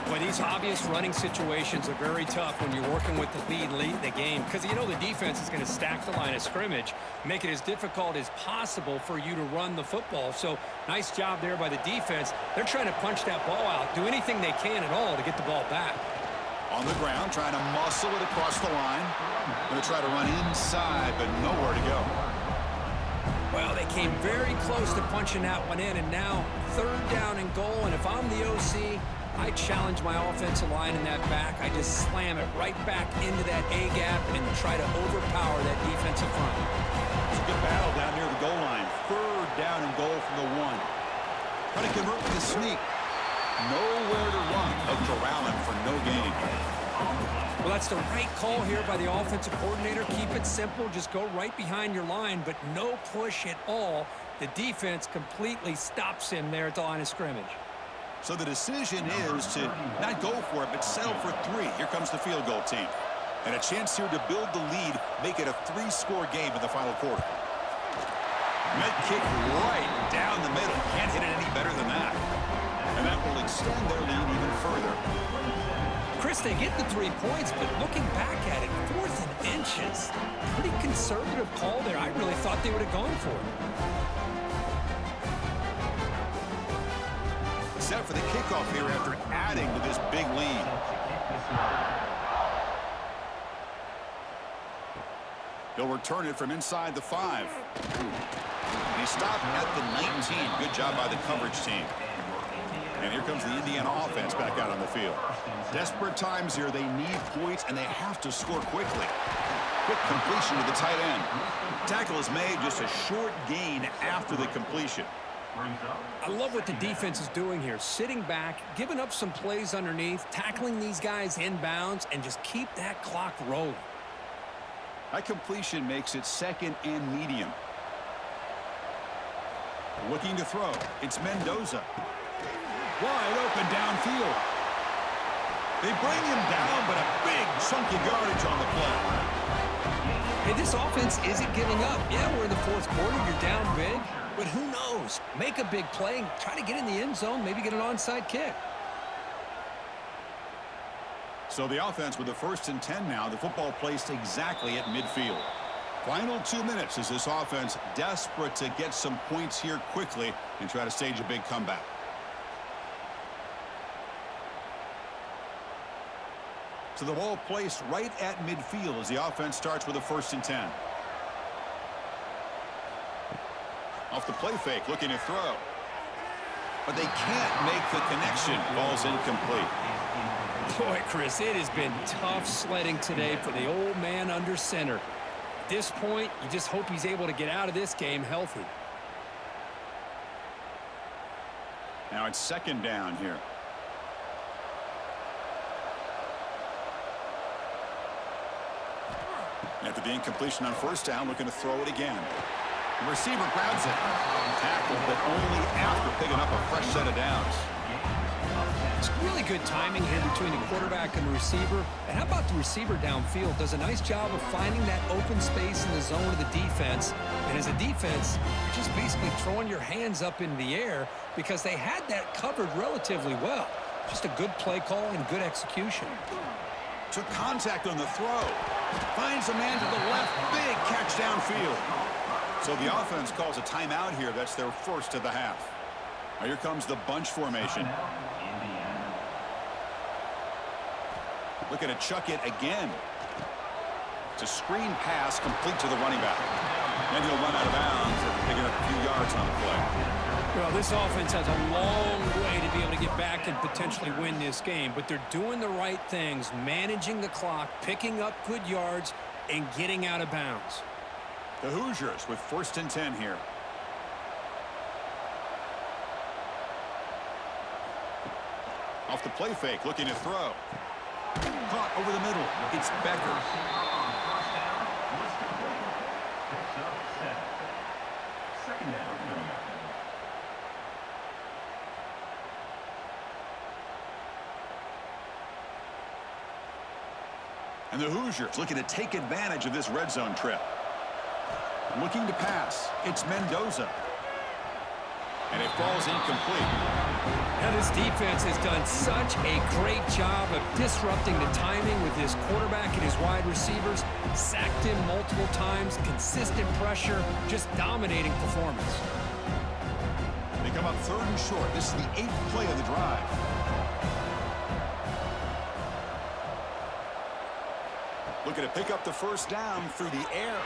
Boy, these obvious running situations are very tough when you're working with the lead late in the game because you know the defense is going to stack the line of scrimmage, make it as difficult as possible for you to run the football. So nice job there by the defense. They're trying to punch that ball out, do anything they can at all to get the ball back. On the ground, trying to muscle it across the line. Going to try to run inside, but nowhere to go. Well, they came very close to punching that one in, and now 3rd down and goal. And if I'm the OC, I challenge my offensive line in that back. I just slam it right back into that A-gap and try to overpower that defensive front. It's a good battle down near the goal line. 3rd down and goal from the 1. Trying to convert with a sneak. Nowhere to run. They'll corral him for no gain. Well, that's the right call here by the offensive coordinator. Keep it simple. Just go right behind your line, but no push at all. The defense completely stops him there at the line of scrimmage. So the decision is to not go for it, but settle for 3. Here comes the field goal team. And a chance here to build the lead, make it a 3-score game in the final quarter. Med kick right down the middle. Can't hit it any better than that. And that will extend their lead even further. Chris, they get the 3 points, but looking back at it, 4th and inches. Pretty conservative call there. I really thought they would have gone for it. Set for the kickoff here after adding to this big lead. He'll return it from inside the 5. And he stopped at the 19. Good job by the coverage team. And here comes the Indiana offense back out on the field. Desperate times here. They need points, and they have to score quickly. Quick completion to the tight end. Tackle is made, just a short gain after the completion. I love what the defense is doing here. Sitting back, giving up some plays underneath, tackling these guys inbounds, and just keep that clock rolling. That completion makes it 2nd and medium. Looking to throw. It's Mendoza. Wide open downfield. They bring him down, but a big chunk of yardage on the play. Hey, this offense isn't giving up. Yeah, we're in the 4th quarter. You're down big. But who knows? Make a big play, try to get in the end zone, maybe get an onside kick. So the offense with the 1st and 10 now. The football placed exactly at midfield. Final 2 minutes as this offense desperate to get some points here quickly and try to stage a big comeback. So the ball placed right at midfield as the offense starts with a 1st and 10. Off the play fake, looking to throw. But they can't make the connection. Ball's incomplete. Boy, Chris, it has been tough sledding today for the old man under center. At this point, you just hope he's able to get out of this game healthy. Now it's 2nd down here. After the incompletion on 1st down, looking to throw it again. The receiver grabs it. Tackled, but only after picking up a fresh set of downs. It's really good timing here between the quarterback and the receiver. And how about the receiver downfield? Does a nice job of finding that open space in the zone of the defense. And as a defense, you're just basically throwing your hands up in the air because they had that covered relatively well. Just a good play call and good execution. Took contact on the throw. Finds a man to the left. Big catch downfield. So the offense calls a timeout here. That's their 1st of the half. Now here comes the bunch formation. Looking to chuck it again. It's a screen pass complete to the running back. And he'll run out of bounds after picking up a few yards on the play. Well, this offense has a long way to be able to get back and potentially win this game, but they're doing the right things, managing the clock, picking up good yards, and getting out of bounds. The Hoosiers with 1st and 10 here. Off the play fake, looking to throw. Caught over the middle. It's Becker. And the Hoosiers looking to take advantage of this red zone trip. Looking to pass. It's Mendoza. And it falls incomplete. Now this defense has done such a great job of disrupting the timing with his quarterback and his wide receivers. Sacked him multiple times. Consistent pressure. Just dominating performance. They come up 3rd and short. This is the 8th play of the drive. Looking to pick up the 1st down through the air.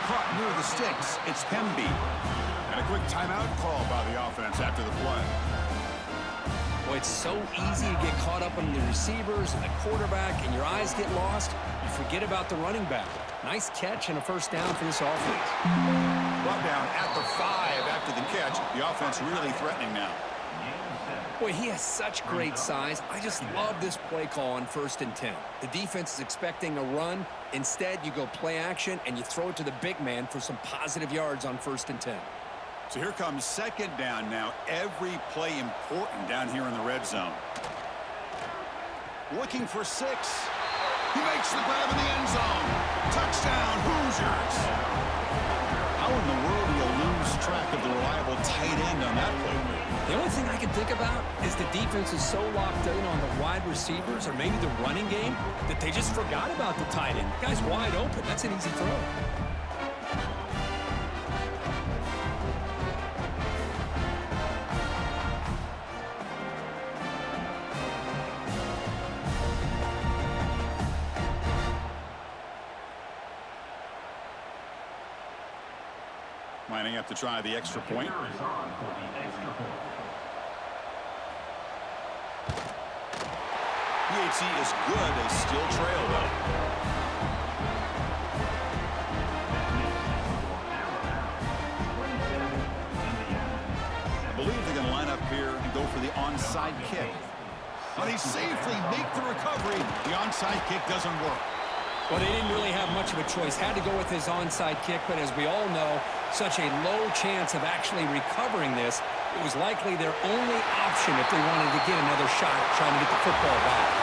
Caught near the sticks. It's Hemby. And a quick timeout call by the offense after the play. Boy, it's so easy to get caught up on the receivers and the quarterback, and your eyes get lost. You forget about the running back. Nice catch and a 1st down for this offense. Brought down at the 5 after the catch. The offense really threatening now. Boy, he has such great size. I just love this play call on 1st and 10. The defense is expecting a run. Instead, you go play action, and you throw it to the big man for some positive yards on 1st and 10. So here comes 2nd down now. Every play important down here in the red zone. Looking for 6. He makes the grab in the end zone. Touchdown, Hoosiers. How in the world do you lose track of the reliable tight end on that play? The only thing I can think about is the defense is so locked in on the wide receivers or maybe the running game that they just forgot about the tight end. The guy's wide open. That's an easy throw. Lining up to try the extra point. Is on for the extra point. PHC is good. They still trail, though. I believe they're going to line up here and go for the onside kick. But he safely makes the recovery. The onside kick doesn't work. Well, they didn't really have much of a choice. Had to go with his onside kick, but as we all know, such a low chance of actually recovering this. It was likely their only option if they wanted to get another shot at trying to get the football back.